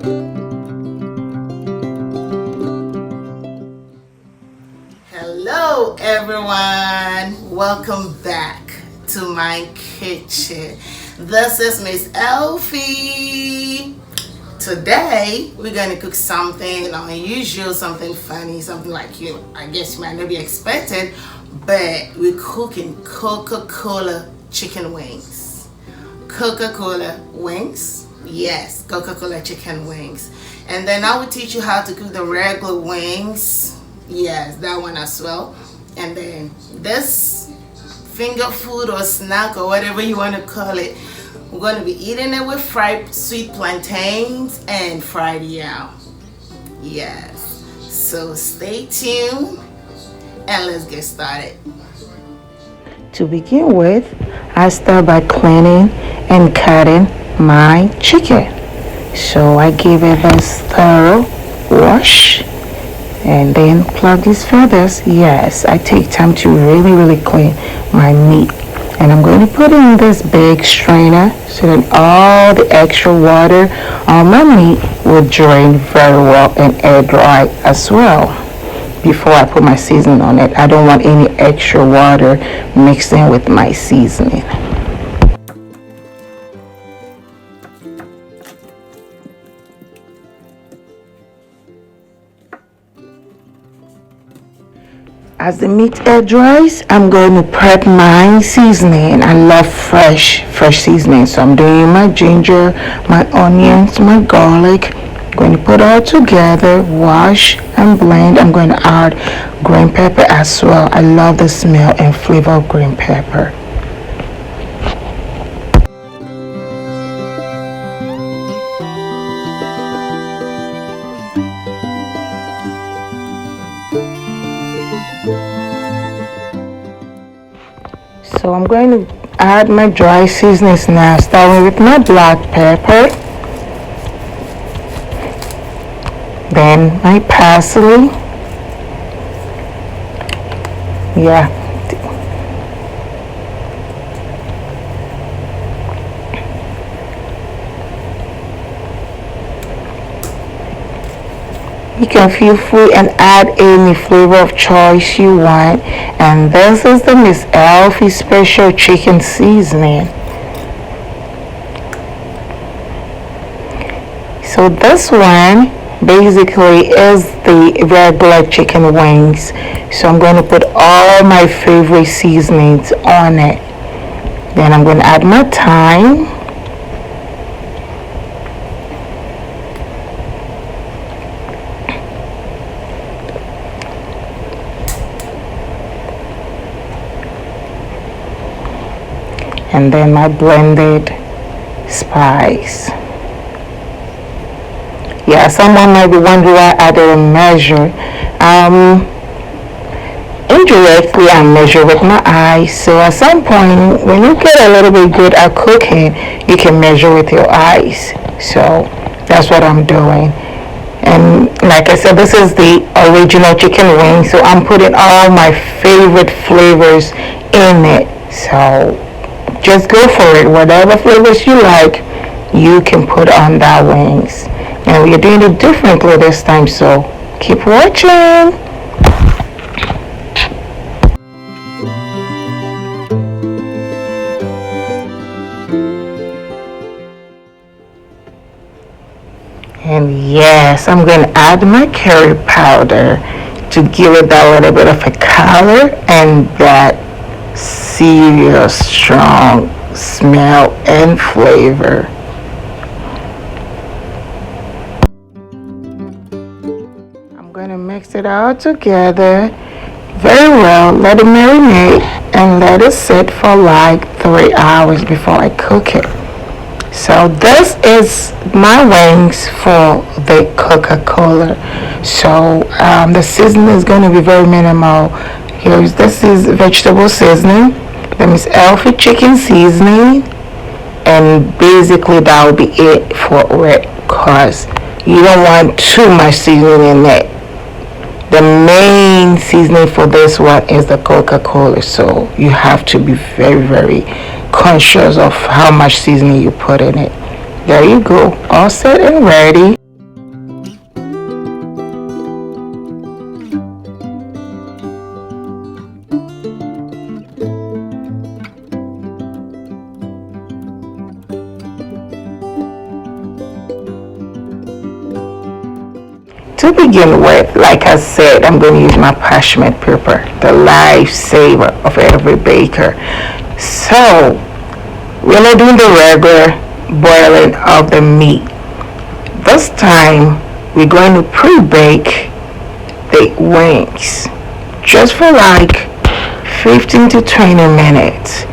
Hello everyone, welcome back to my kitchen. This is Miss Elfe. Today we're going to cook something unusual, something funny, something like I guess you might not be expected, but we're cooking Coca-Cola chicken wings. Coca-Cola wings? Yes, Coca-Cola chicken wings. And then I will teach you how to cook the regular wings. Yes, that one as well. And then this finger food or snack or whatever you want to call it, we're going to be eating it with fried sweet plantains and fried yam. Yes, so stay tuned and let's get started. To begin with, I start by cleaning and cutting my chicken. So I give it a thorough wash and then plug these feathers. Yes, I take time to really clean my meat. And I'm going to put in this big strainer so that all the extra water on my meat will drain very well and air dry as well. Before I put my seasoning on it, I don't want any extra water mixed in with my seasoning. As the meat air dries, I'm going to prep my seasoning. I love fresh seasoning. So I'm doing my ginger, my onions, my garlic. I'm going to put all together, wash and blend. I'm going to add green pepper as well. I love the smell and flavor of green pepper. So I'm going to add my dry seasonings now, starting with my black pepper, then my parsley. Yeah. You can feel free and add any flavor of choice you want. And this is the Miss Elfe special chicken seasoning. So this one basically is the regular chicken wings. So I'm going to put all my favorite seasonings on it. Then I'm going to add my thyme. And then my blended spice. Yeah, someone might be wondering why I didn't measure. Indirectly, I measure with my eyes. So at some point, when you get a little bit good at cooking, you can measure with your eyes. So that's what I'm doing. And like I said, this is the original chicken wing. So I'm putting all my favorite flavors in it. So just go for it. Whatever flavors you like, you can put on that wings. And we're doing it differently this time, so keep watching. And yes, I'm going to add my curry powder to give it that little bit of a color and that serious strong smell and flavor. I'm going to mix it all together very well, let it marinate and let it sit for like 3 hours before I cook it. So this is my wings for the Coca-Cola. So the seasoning is going to be very minimal. This is vegetable seasoning. Then Miss Elfe chicken seasoning, and basically that will be it for it, because you don't want too much seasoning in it. The main seasoning for this one is the Coca-Cola, so you have to be very conscious of how much seasoning you put in it. There you go, all set and ready. To begin with, like I said, I'm going to use my parchment paper, the lifesaver of every baker. So, we're not doing the regular boiling of the meat. This time, we're going to pre-bake the wings just for like 15 to 20 minutes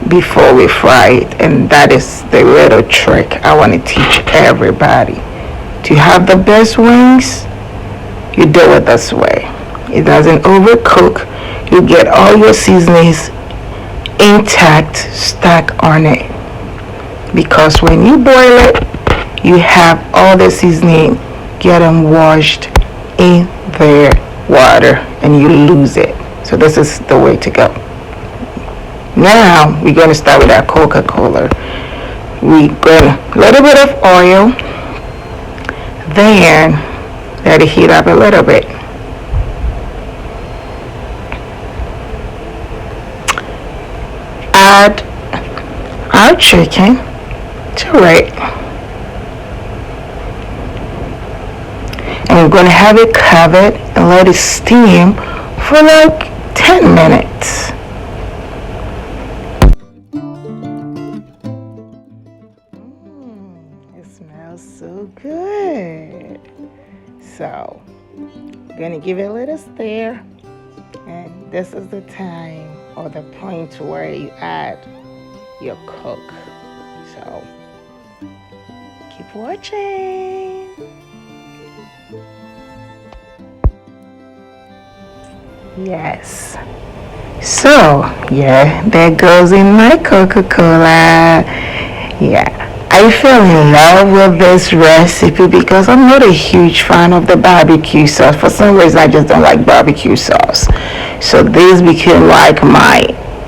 before we fry it. And that is the little trick I want to teach everybody. To have the best wings, you do it this way. It doesn't overcook. You get all your seasonings intact, stack on it. Because when you boil it, you have all the seasoning getting washed in their water and you lose it. So this is the way to go. Now we're going to start with our Coca-Cola. We're going a little bit of oil, then let it heat up a little bit. Add our chicken to it. And we're going to have it covered and let it steam for like 10 minutes. It smells so good. So, I'm going to give it a little stir. And this is the time or the point where you add your Coke. So, keep watching. Yes. So, yeah, there goes in my Coca-Cola. Yeah. I fell in love with this recipe because I'm not a huge fan of the barbecue sauce. For some reason, I just don't like barbecue sauce. So this became like my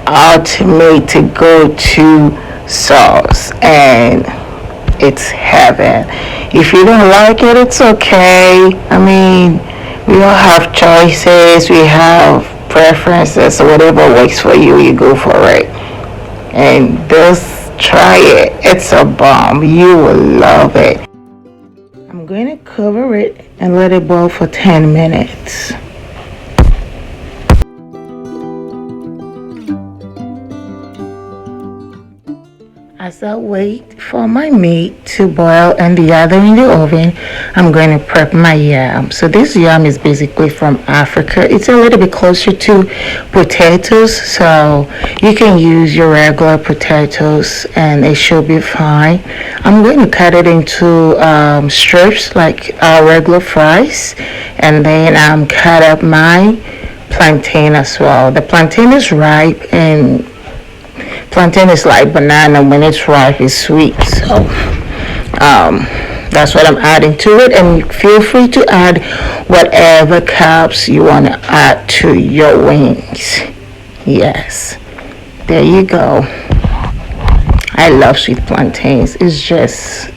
ultimate to go-to sauce. And it's heaven. If you don't like it, it's okay. I mean, we all have choices. We have preferences. So whatever works for you, you go for it. And this, try it. It's a bomb. You will love it. I'm going to cover it and let it boil for 10 minutes. As I wait for my meat to boil and the other in the oven, I'm going to prep my yam. So this yam is basically from Africa. It's a little bit closer to potatoes, so you can use your regular potatoes and it should be fine. I'm going to cut it into strips like our regular fries, and then cut up my plantain as well. The plantain is ripe, and plantain is like banana. When it's ripe, it's sweet. So that's what I'm adding to it. And feel free to add whatever carbs you want to add to your wings. Yes, there you go. I love sweet plantains. It's just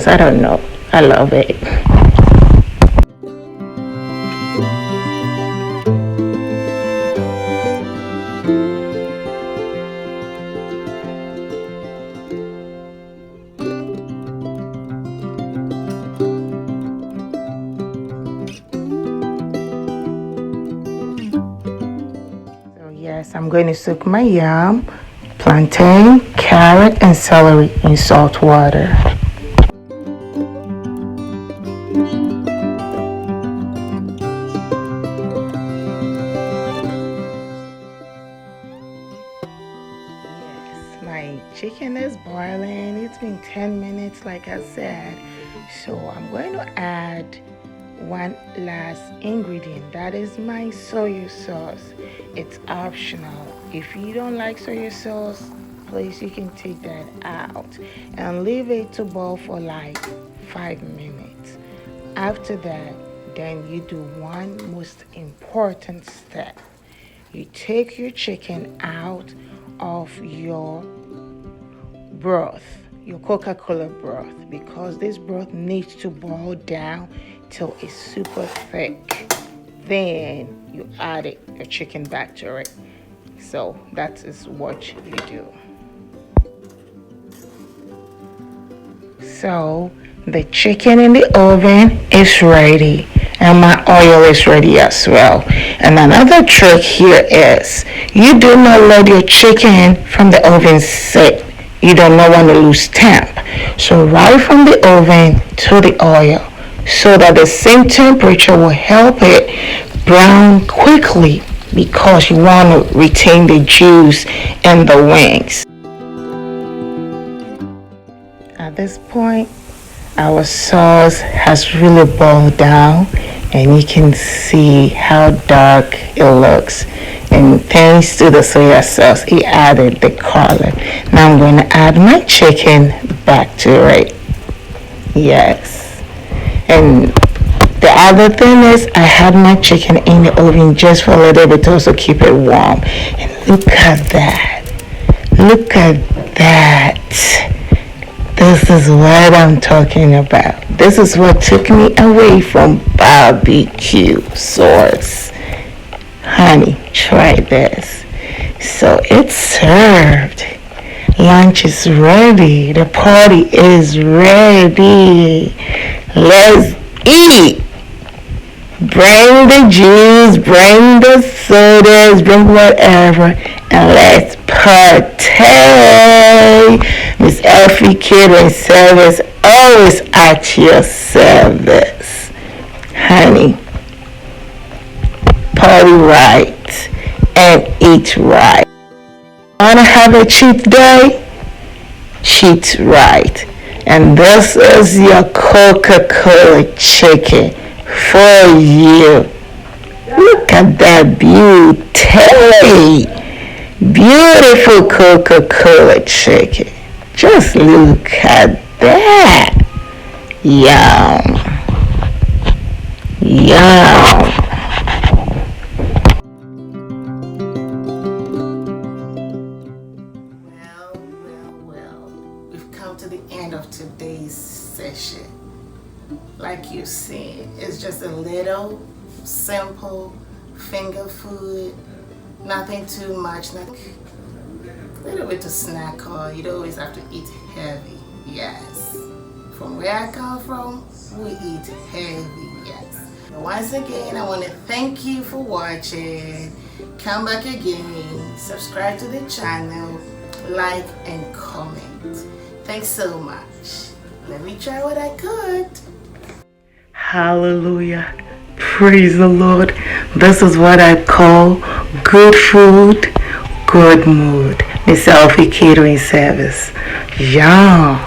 I don't know. I love it. Yes, I'm going to soak my yam, plantain, carrot, and celery in salt water. Yes, my chicken is boiling. It's been 10 minutes, like I said. So I'm going to add one last ingredient. That is my soy sauce. It's optional. If you don't like soy sauce, please, you can take that out and leave it to boil for like 5 minutes. After that, then you do one most important step. You take your chicken out of your broth, your Coca-Cola broth, because this broth needs to boil down till it's super thick. Then you add your chicken back to it. So that is what you do. So the chicken in the oven is ready, and my oil is ready as well. And another trick here is you do not let your chicken from the oven sit. You do not want to lose temp. So right from the oven to the oil, so that the same temperature will help it brown quickly, because you want to retain the juice in the wings. At this point, our sauce has really boiled down, and you can see how dark it looks. And thanks to the soya sauce, it added the color. Now I'm going to add my chicken back to it. Yes. And the other thing is, I had my chicken in the oven just for a little bit to also keep it warm. And look at that. Look at that. This is what I'm talking about. This is what took me away from barbecue sauce. Honey, try this. So it's served. Lunch is ready. The party is ready. Let's eat. Bring the juice, bring the sodas, bring whatever, and let's partay. Miss Elfe Catering Service, always at your service. Honey, party right and eat right. Wanna have a cheat day? Cheat right. And this is your Coca-Cola chicken for you. Look at that beauty. Beautiful Coca-Cola chicken. Just look at that. Yum. Yum. Well. We've come to the end of today's session. Like you've seen, it's just a little simple finger food. Nothing too much, a little bit to snack on. You don't always have to eat heavy. Yes. From where I come from, we eat heavy. Yes. But once again, I want to thank you for watching. Come back again. Subscribe to the channel. Like and comment. Thanks so much. Let me try what I could. Hallelujah. Praise the Lord. This is what I call good food, good mood. Miss Elfe Catering Service. Yum.